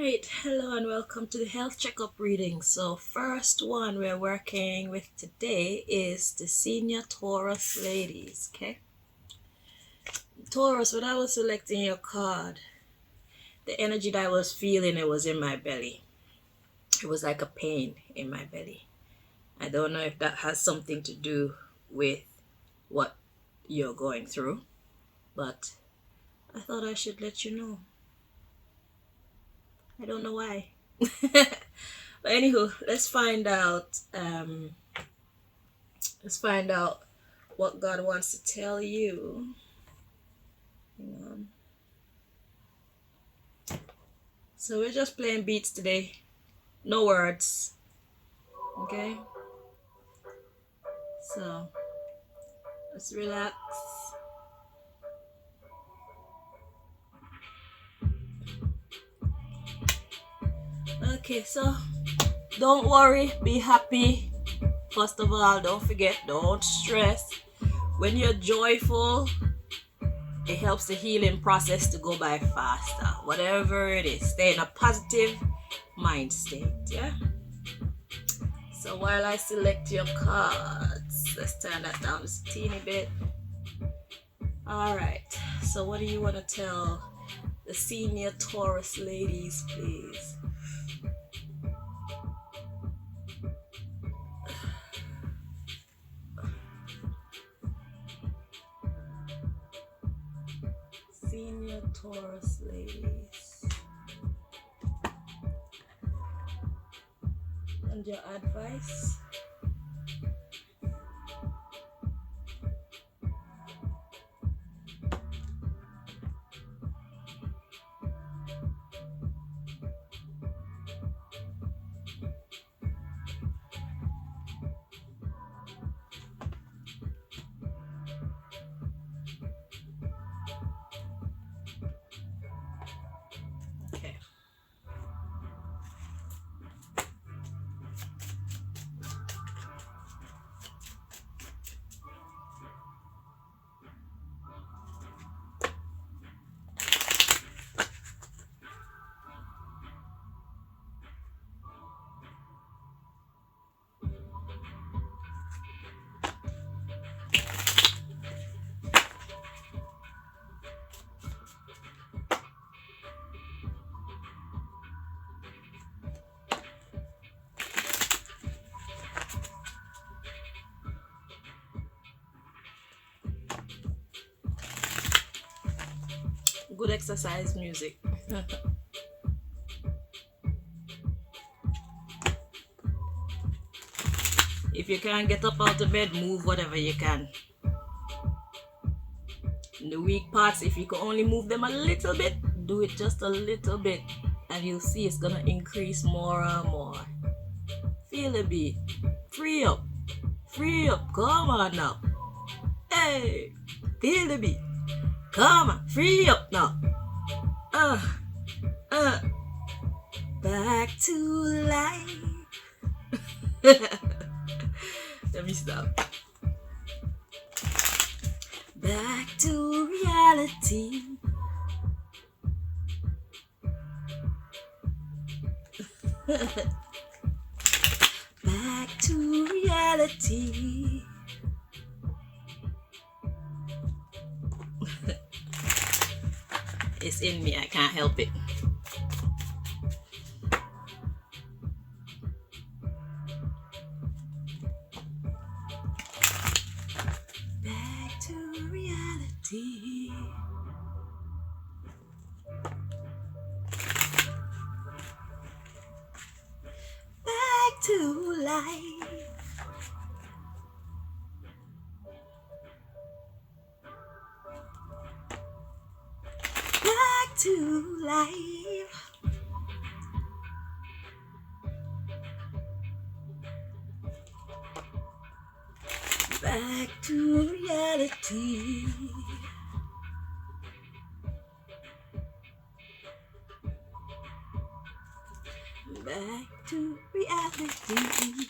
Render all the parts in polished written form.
Alright, hello and welcome to the health checkup reading. So first one we're working with today is the senior Taurus ladies, okay? Taurus, when I was selecting your card, the energy that I was feeling, it was in my belly. It was like a pain in my belly. I don't know if that has something to do with what you're going through, but I thought I should let you know. I don't know why. But anywho, let's find out. Let's find out what God wants to tell you. Hang on. So we're just playing beats today. No words. Okay? So let's relax. Okay, so don't worry, be happy. First of all, don't forget, don't stress. When you're joyful, it helps the healing process to go by faster. Whatever it is, stay in a positive mind state, yeah? So while I select your cards, let's turn that down just a teeny bit. Alright, so what do you want to tell the senior Taurus ladies, please? Senior Taurus ladies. And your advice? Okay. Good exercise music. If you can't get up out of bed, move whatever you can. In the weak parts, if you can only move them a little bit, do it just a little bit, and you'll see it's gonna increase more and more. Feel the beat. Free up. Free up. Come on now. Hey, feel the beat. Come on, free up now. Back to life. Let me stop. Back to reality. Back to reality. It's in me, I can't help it. Back to reality. Back to life. Back to life. Back to reality. Back to reality.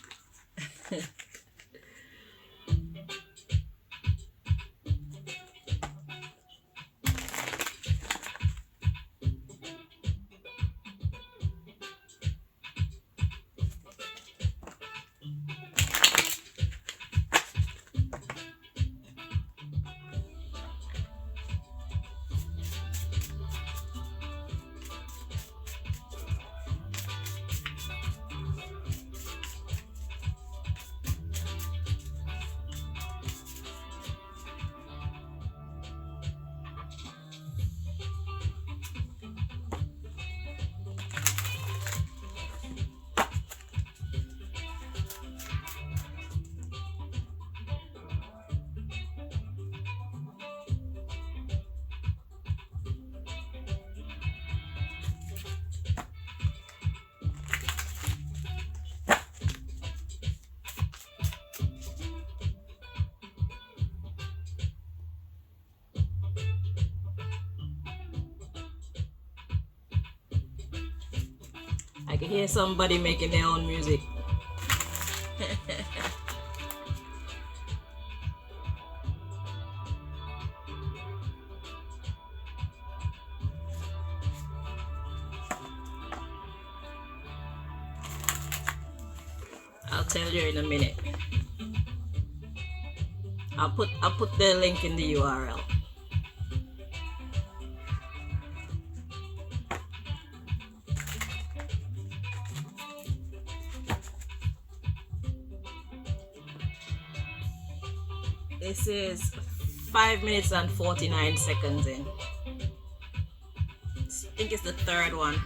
I can hear somebody making their own music. I'll tell you in a minute. I'll put the link in the URL. This is 5 minutes and 49 seconds in. I think it's the third one.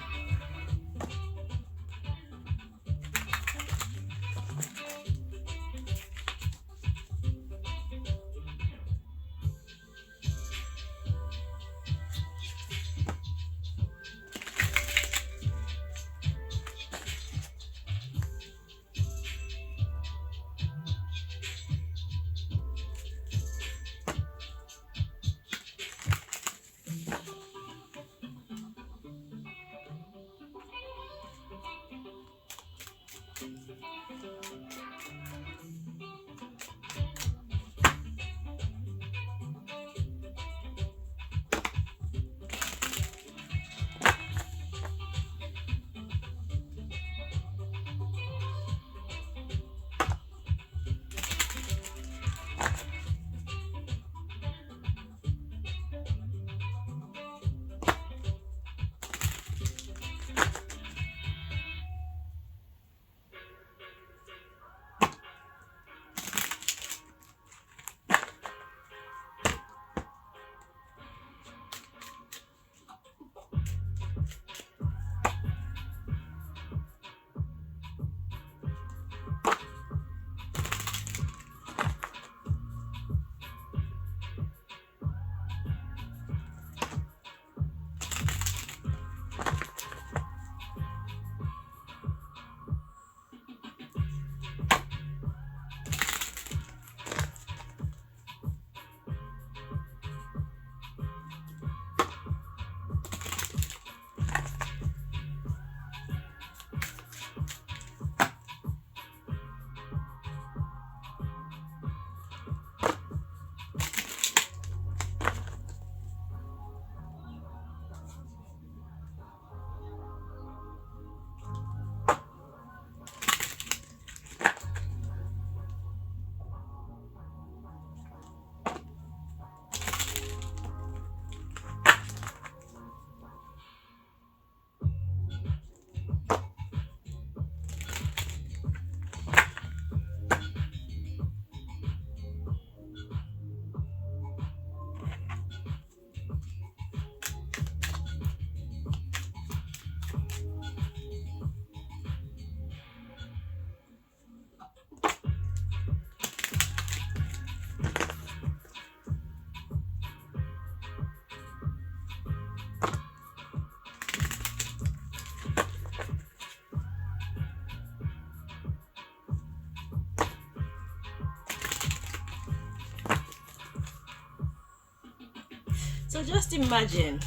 So just imagine,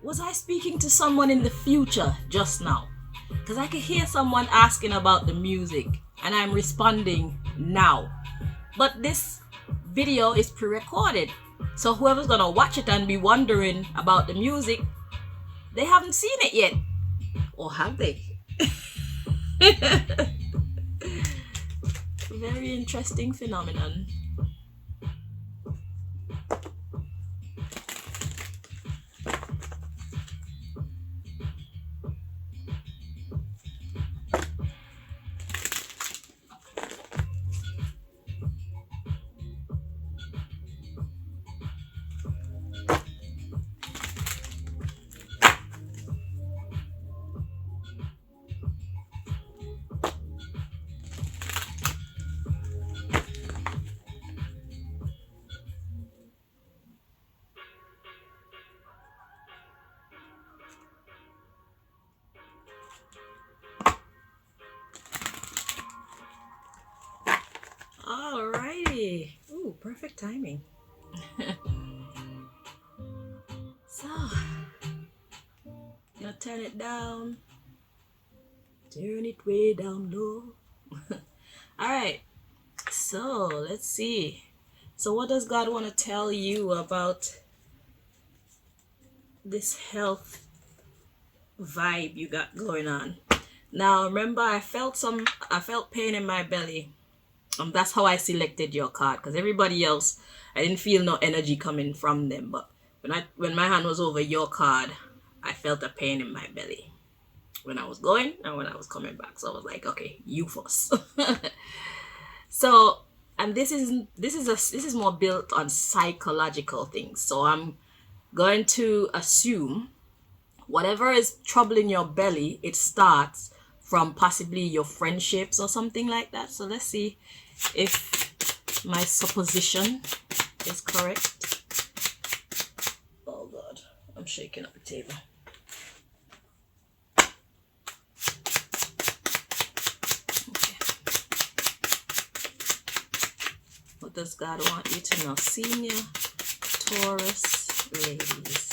was I speaking to someone in the future just now? Because I could hear someone asking about the music and I'm responding now. But this video is pre-recorded. So whoever's gonna watch it and be wondering about the music, they haven't seen it yet. Or have they? Very interesting phenomenon. Alrighty. Ooh, perfect timing. So, I'm gonna turn it down. Turn it way down low. All right. So let's see. So what does God want to tell you about this health vibe you got going on? Now remember, I felt pain in my belly. That's how I selected your card, because everybody else, I didn't feel no energy coming from them. But when my hand was over your card, I felt a pain in my belly when I was going and when I was coming back. So I was like, okay, you first. So, and this is more built on psychological things. So I'm going to assume whatever is troubling your belly, it starts from possibly your friendships or something like that. So let's see if my supposition is correct. Oh God, I'm shaking up the table. Okay. What does God want you to know? Senior Taurus ladies.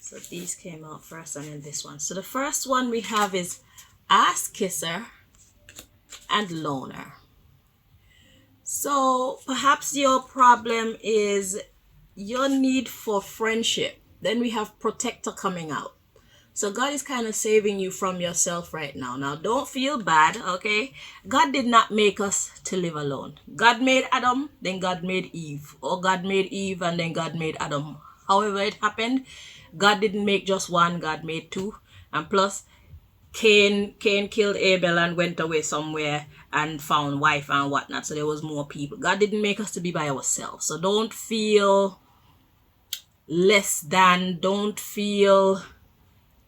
So these came out first and then this one. So the first one we have is ass kisser and loner. So perhaps your problem is your need for friendship. Then we have protector coming out. So God is kind of saving you from yourself right now. Now don't feel bad, okay? God did not make us to live alone. God made Adam, then God made Eve. Or God made Eve and then God made Adam. However it happened, God didn't make just one, God made two. And plus, Cain killed Abel and went away somewhere and found wife and whatnot. So there was more people. God didn't make us to be by ourselves. So don't feel less than. Don't feel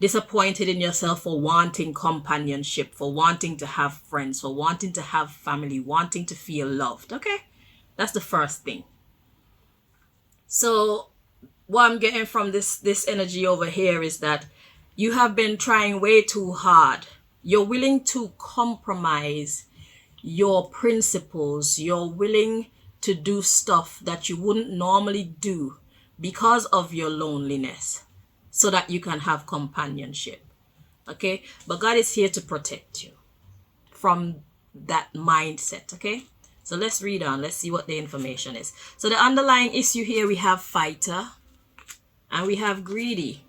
disappointed in yourself for wanting companionship, for wanting to have friends, for wanting to have family, wanting to feel loved. Okay? That's the first thing. So what I'm getting from this energy over here is that you have been trying way too hard. You're willing to compromise your principles. You're willing to do stuff that you wouldn't normally do because of your loneliness so that you can have companionship. Okay? But God is here to protect you from that mindset. Okay? So let's read on. Let's see what the information is. So the underlying issue here, we have fighter. And we have greedy.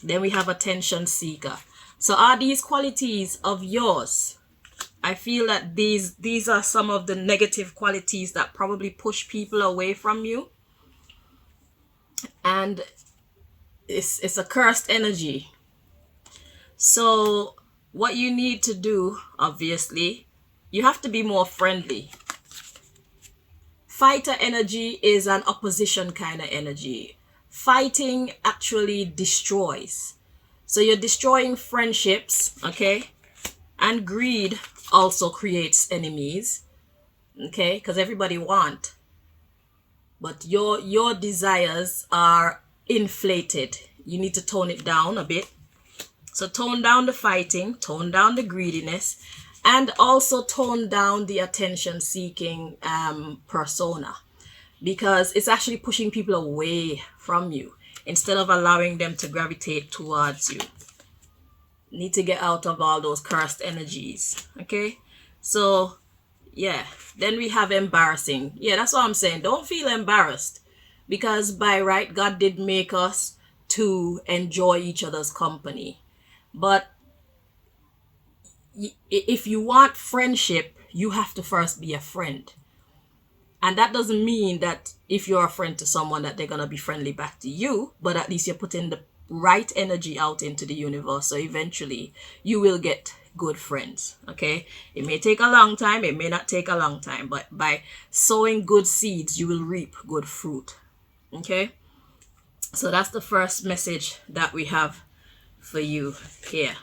Then we have attention seeker. So are these qualities of yours? I feel that these are some of the negative qualities that probably push people away from you. And it's a cursed energy. So what you need to do, obviously, you have to be more friendly. Fighter energy is an opposition kind of energy. Fighting actually destroys. So you're destroying friendships, okay? And greed also creates enemies, okay? Because everybody wants. But your desires are inflated. You need to tone it down a bit. So tone down the fighting, tone down the greediness, and also tone down the attention-seeking persona. Because it's actually pushing people away from you instead of allowing them to gravitate towards you. Need to get out of all those cursed energies. Okay? So, yeah. Then we have embarrassing. Yeah, that's what I'm saying. Don't feel embarrassed. Because by right, God did make us to enjoy each other's company. But if you want friendship, you have to first be a friend. And that doesn't mean that if you're a friend to someone that they're going to be friendly back to you, but at least you're putting the right energy out into the universe. So eventually you will get good friends. Okay? It may take a long time. It may not take a long time. But by sowing good seeds, you will reap good fruit. Okay? So that's the first message that we have for you here.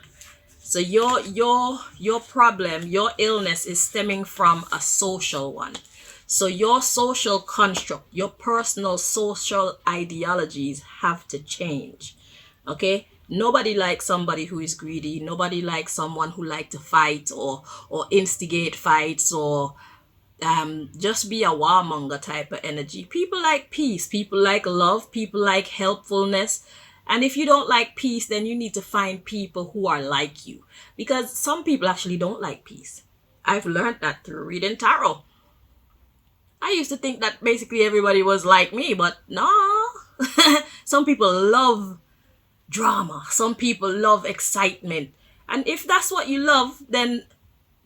So your problem, your illness is stemming from a social one. So your social construct, your personal social ideologies have to change. Okay? Nobody likes somebody who is greedy. Nobody likes someone who like to fight or instigate fights or just be a warmonger type of energy. People like peace. People like love. People like helpfulness. And if you don't like peace, then you need to find people who are like you. Because some people actually don't like peace. I've learned that through reading tarot. I used to think that basically everybody was like me, but no. Some people love drama. Some people love excitement. And if that's what you love, then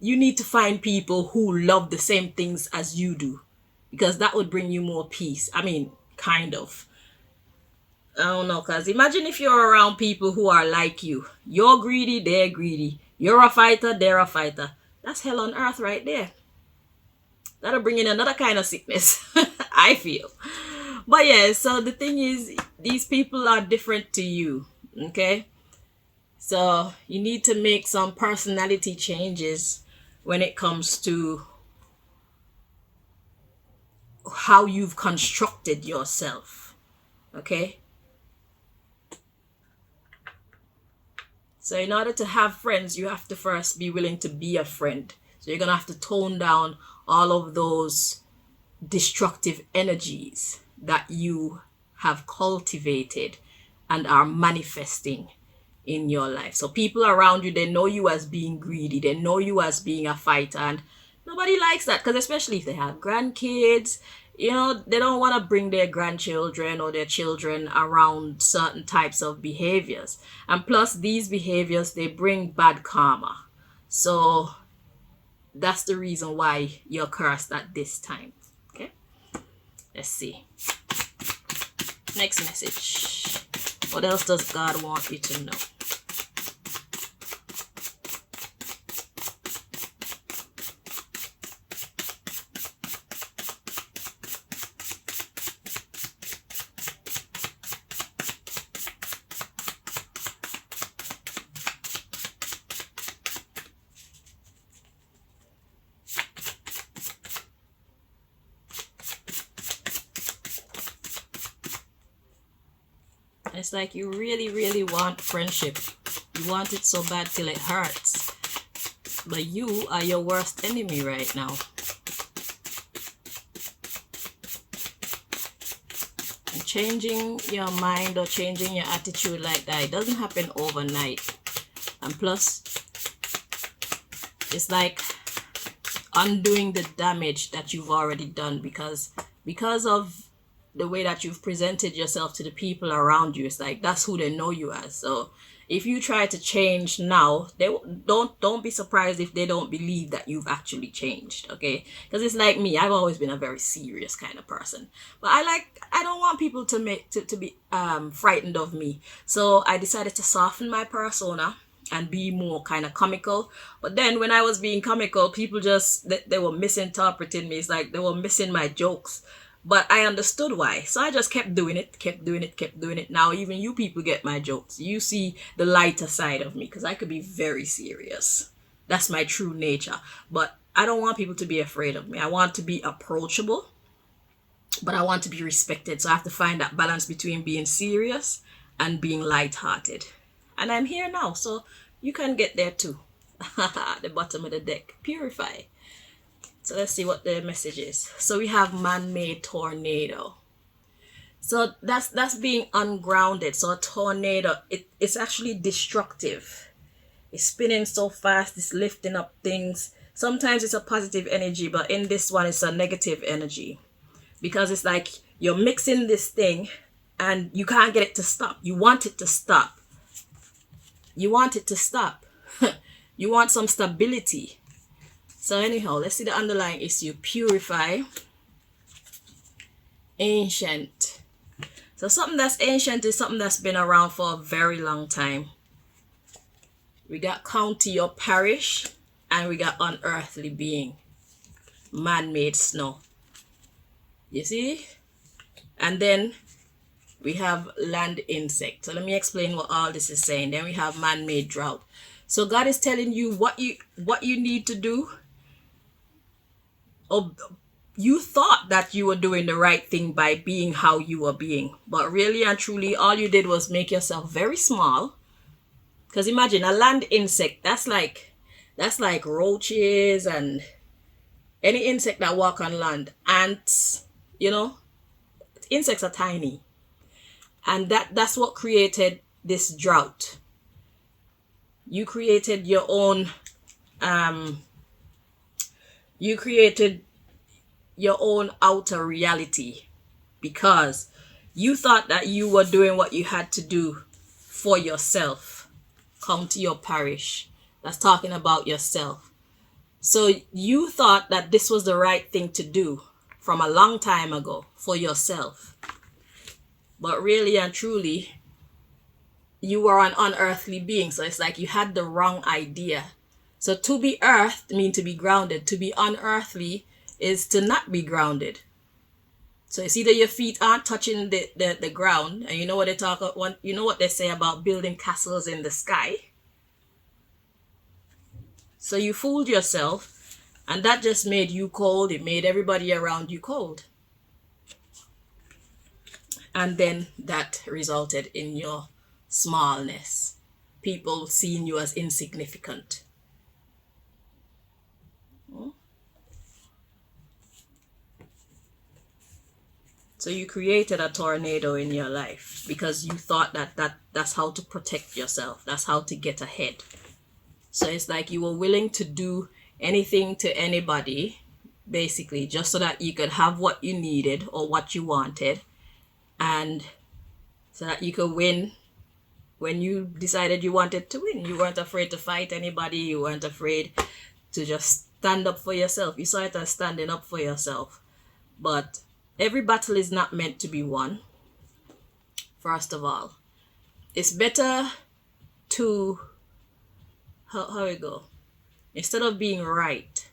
you need to find people who love the same things as you do. Because that would bring you more peace. I mean, kind of. I don't know, because imagine if you're around people who are like you. You're greedy, they're greedy. You're a fighter, they're a fighter. That's hell on earth right there. That'll bring in another kind of sickness, I feel. But yeah, so the thing is, these people are different to you, okay? So you need to make some personality changes when it comes to how you've constructed yourself, okay? So in order to have friends, you have to first be willing to be a friend. So you're going to have to tone down all of those destructive energies that you have cultivated and are manifesting in your life. So people around you, they know you as being greedy. They know you as being a fighter. And nobody likes that, because especially if they have grandkids, you know, they don't want to bring their grandchildren or their children around certain types of behaviors. And plus, these behaviors, they bring bad karma. So that's the reason why you're cursed at this time. Okay? Let's see. Next message. What else does God want you to know? It's like you really, really want friendship. You want it so bad till it hurts. But you are your worst enemy right now. And changing your mind or changing your attitude like that, it doesn't happen overnight. And plus, it's like undoing the damage that you've already done because of the way that you've presented yourself to the people around you. It's like that's who they know you as. So if you try to change now, they don't be surprised if they don't believe that you've actually changed, okay? Because it's like me, I've always been a very serious kind of person, but I don't want people to be frightened of me. So I decided to soften my persona and be more kind of comical. But then when I was being comical, people just they were misinterpreting me. It's like they were missing my jokes. But I understood why. So I just kept doing it. Now even you people get my jokes. You see the lighter side of me, because I could be very serious. That's my true nature. But I don't want people to be afraid of me. I want to be approachable, but I want to be respected. So I have to find that balance between being serious and being lighthearted. And I'm here now, so you can get there too. The bottom of the deck. Purify. So let's see what the message is. So we have man-made tornado. So that's being ungrounded. So a tornado, it's actually destructive. It's spinning so fast, it's lifting up things. Sometimes it's a positive energy, but in this one it's a negative energy. Because it's like you're mixing this thing and you can't get it to stop. You want it to stop. You want it to stop. You want some stability. So anyhow, let's see the underlying issue. Purify. Ancient. So something that's ancient is something that's been around for a very long time. We got county or parish, and we got unearthly being. Man-made snow. You see? And then we have land insect. So let me explain what all this is saying. Then we have man-made drought. So God is telling you what you need to do. You thought that you were doing the right thing by being how you were being, but really and truly all you did was make yourself very small Because imagine a land insect, that's like roaches and any insect that walk on land. Ants, you know, insects are tiny. And that's what created this drought. You created your own you created your own outer reality because you thought that you were doing what you had to do for yourself. Come to your parish. That's talking about yourself. So you thought that this was the right thing to do from a long time ago for yourself. But really and truly, you were an unearthly being. So it's like you had the wrong idea. So to be earthed means to be grounded. To be unearthly is to not be grounded. So it's either your feet aren't touching the ground, and you know what they talk about, you know what they say about building castles in the sky. So you fooled yourself, and that just made you cold. It made everybody around you cold. And then that resulted in your smallness. People seeing you as insignificant. So you created a tornado in your life because you thought that's how to protect yourself. That's how to get ahead. So it's like you were willing to do anything to anybody, basically, just so that you could have what you needed or what you wanted, and so that you could win when you decided you wanted to win. You weren't afraid to fight anybody. You weren't afraid to just stand up for yourself. You saw it as standing up for yourself. But every battle is not meant to be won. First of all, it's better to how we go, instead of being right.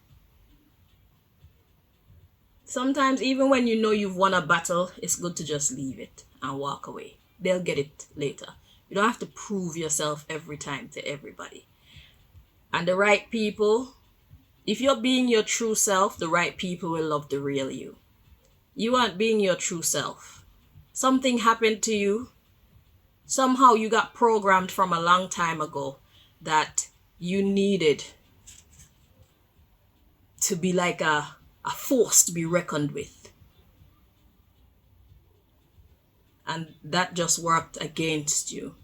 Sometimes even when you know you've won a battle, it's good to just leave it and walk away. They'll get it later. You don't have to prove yourself every time to everybody. And the right people, if you're being your true self, the right people will love the real you. You aren't being your true self. Something happened to you. Somehow you got programmed from a long time ago that you needed to be like a force to be reckoned with. And that just worked against you.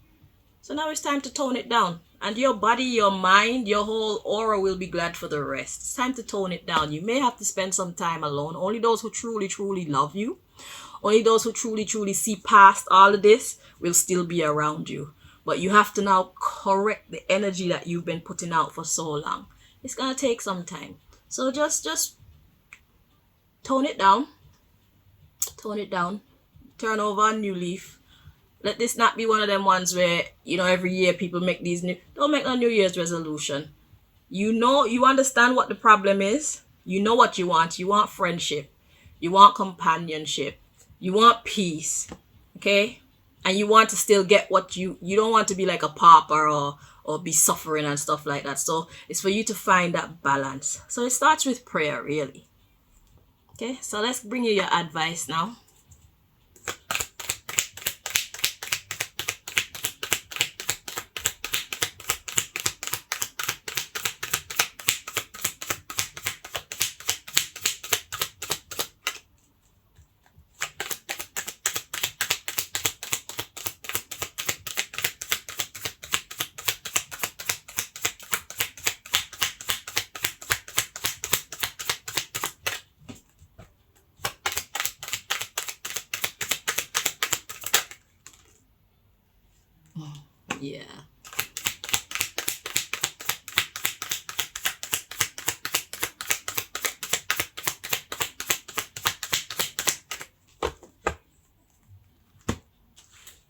So now it's time to tone it down. And your body, your mind, your whole aura will be glad for the rest. It's time to tone it down. You may have to spend some time alone. Only those who truly, truly love you, only those who truly, truly see past all of this will still be around you. But you have to now correct the energy that you've been putting out for so long. It's going to take some time. So just tone it down. Tone it down. Turn over a new leaf. Let this not be one of them ones where, every year people make these don't make no New Year's resolution. You understand what the problem is. You know what you want. You want friendship. You want companionship. You want peace. Okay? And you want to still get what you don't want to be like a pauper or be suffering and stuff like that. So it's for you to find that balance. So it starts with prayer, really. Okay? So let's bring you your advice now. Yeah.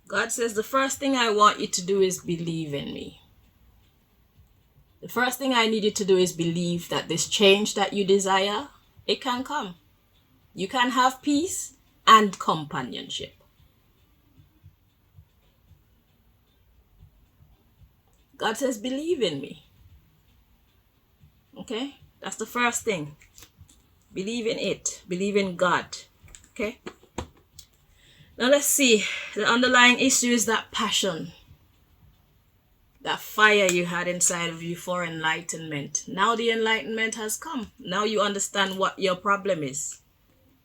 God says the first thing I want you to do is believe in me. The first thing I need you to do is believe that this change that you desire, it can come. You can have peace and companionship. God says, believe in me. Okay? That's the first thing. Believe in it. Believe in God. Okay? Now let's see. The underlying issue is that passion. that fire you had inside of you for enlightenment. Now the enlightenment has come. Now you understand what your problem is.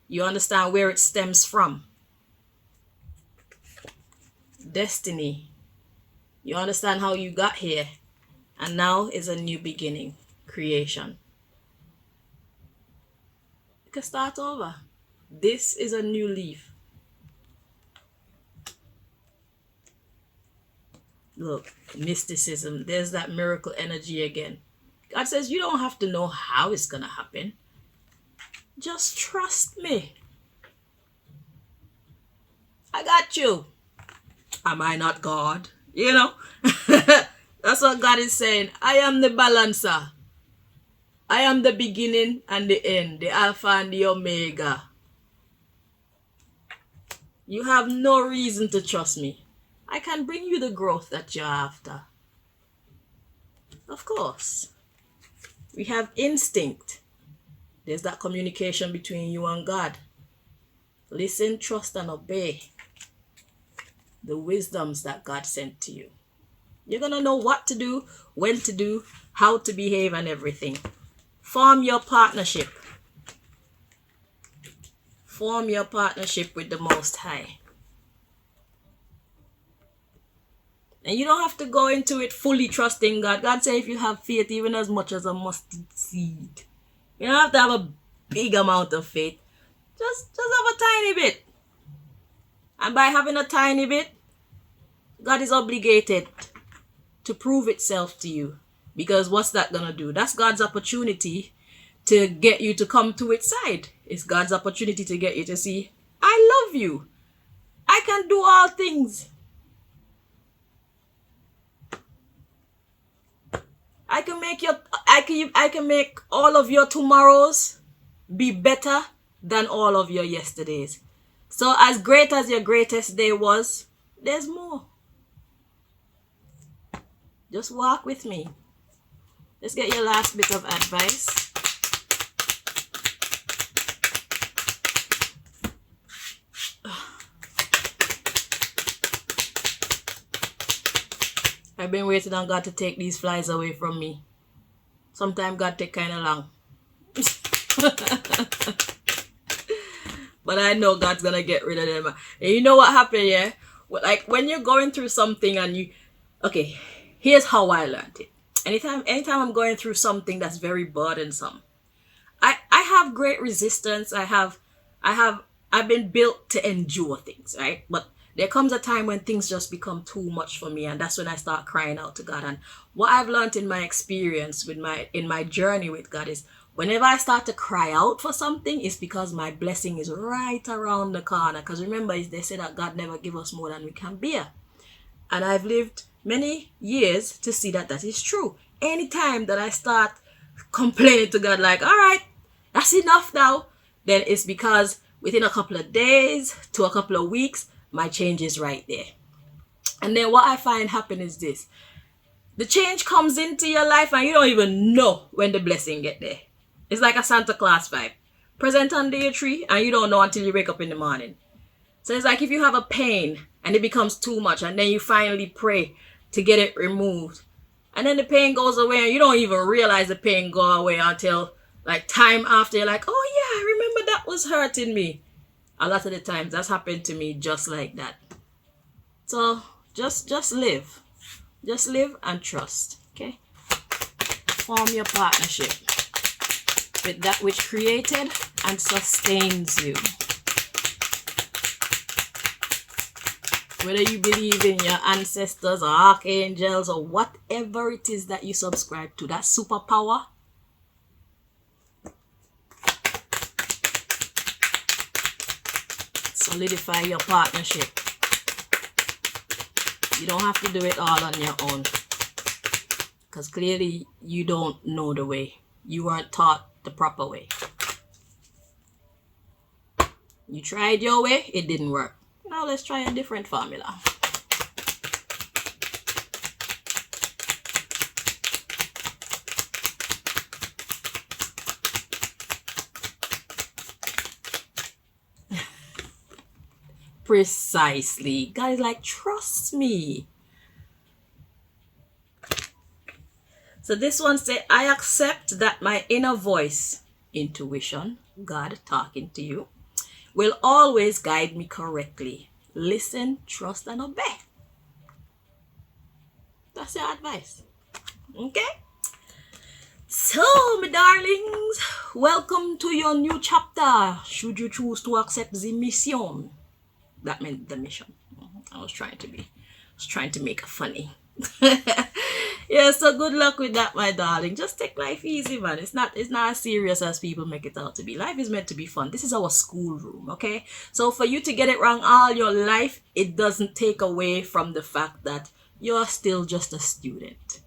You understand where it stems from. Destiny. You understand how you got here. And now is a new beginning. Creation. You can start over. This is a new leaf. Look, mysticism. There's that miracle energy again. God says you don't have to know how it's going to happen. Just trust me. I got you. Am I not God? You know? That's what God is saying. I am the balancer. I am the beginning and the end. The Alpha and the Omega. You have no reason to trust me. I can bring you the growth that you're after. Of course. We have instinct. There's that communication between you and God. Listen, trust, and obey the wisdoms that God sent to you. You're going to know what to do, when to do, how to behave, and everything. Form your partnership. Form your partnership with the Most High. And you don't have to go into it fully trusting God. God said if you have faith even as much as a mustard seed. You don't have to have a big amount of faith. Just have a tiny bit. And by having a tiny bit, God is obligated to prove itself to you. Because what's that going to do? That's God's opportunity to get you to come to its side. It's God's opportunity to get you to see, I love you. I can do all things. I can make all of your tomorrows be better than all of your yesterdays. So as great as your greatest day was, there's more. Just walk with me. Let's get your last bit of advice. I've been waiting on God to take these flies away from me. Sometimes God take kind of long. But I know God's going to get rid of them. And you know what happened, yeah? Like when you're going through something and you... Okay, here's how I learned it. Anytime I'm going through something that's very burdensome, I have great resistance. I've been built to endure things, right? But there comes a time when things just become too much for me, and that's when I start crying out to God. And what I've learned in my experience in my journey with God is whenever I start to cry out for something, it's because my blessing is right around the corner. Because remember, they say that God never give us more than we can bear. And I've lived many years to see that that is true. Anytime that I start complaining to God like, all right, that's enough now, then it's because within a couple of days to a couple of weeks, my change is right there. And then what I find happen is this. The change comes into your life and you don't even know when the blessing get there. It's like a Santa Claus vibe. Present under your tree and you don't know until you wake up in the morning. So it's like if you have a pain and it becomes too much and then you finally pray to get it removed. And then the pain goes away and you don't even realize the pain go away until like time after you're like, oh yeah, I remember that was hurting me. A lot of the times that's happened to me just like that. So just live. Just live and trust. Okay? Form your partnership with that which created and sustains you. Whether you believe in your ancestors or archangels or whatever it is that you subscribe to, that superpower, solidify your partnership. You don't have to do it all on your own. Because clearly you don't know the way. You weren't taught the proper way. You tried your way, it didn't work. Now let's try a different formula. Precisely. God is like, trust me. So this one say, I accept that my inner voice, intuition, God talking to you, will always guide me correctly. Listen, trust, and obey. That's your advice. Okay? So, my darlings, welcome to your new chapter. Should you choose to accept the mission? That meant the mission. I was trying to make it funny. Yeah, so good luck with that, my darling. Just take life easy, man. It's not as serious as people make it out to be. Life is meant to be fun. This is our schoolroom, okay? So for you to get it wrong all your life, it doesn't take away from the fact that you're still just a student.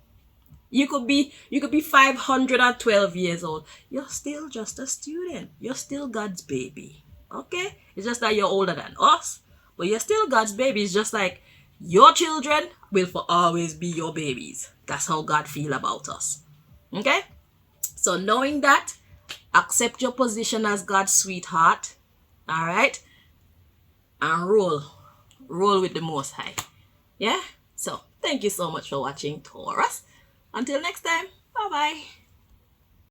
You could be 512 years old. You're still just a student. You're still God's baby. Okay? It's just that you're older than us, but you're still God's baby. It's just like your children will for always be your babies. That's how God feel about us. Okay? So knowing that, accept your position as God's sweetheart. All right? And roll with the Most High. Yeah? So thank you so much for watching, Taurus. Until next time, bye-bye.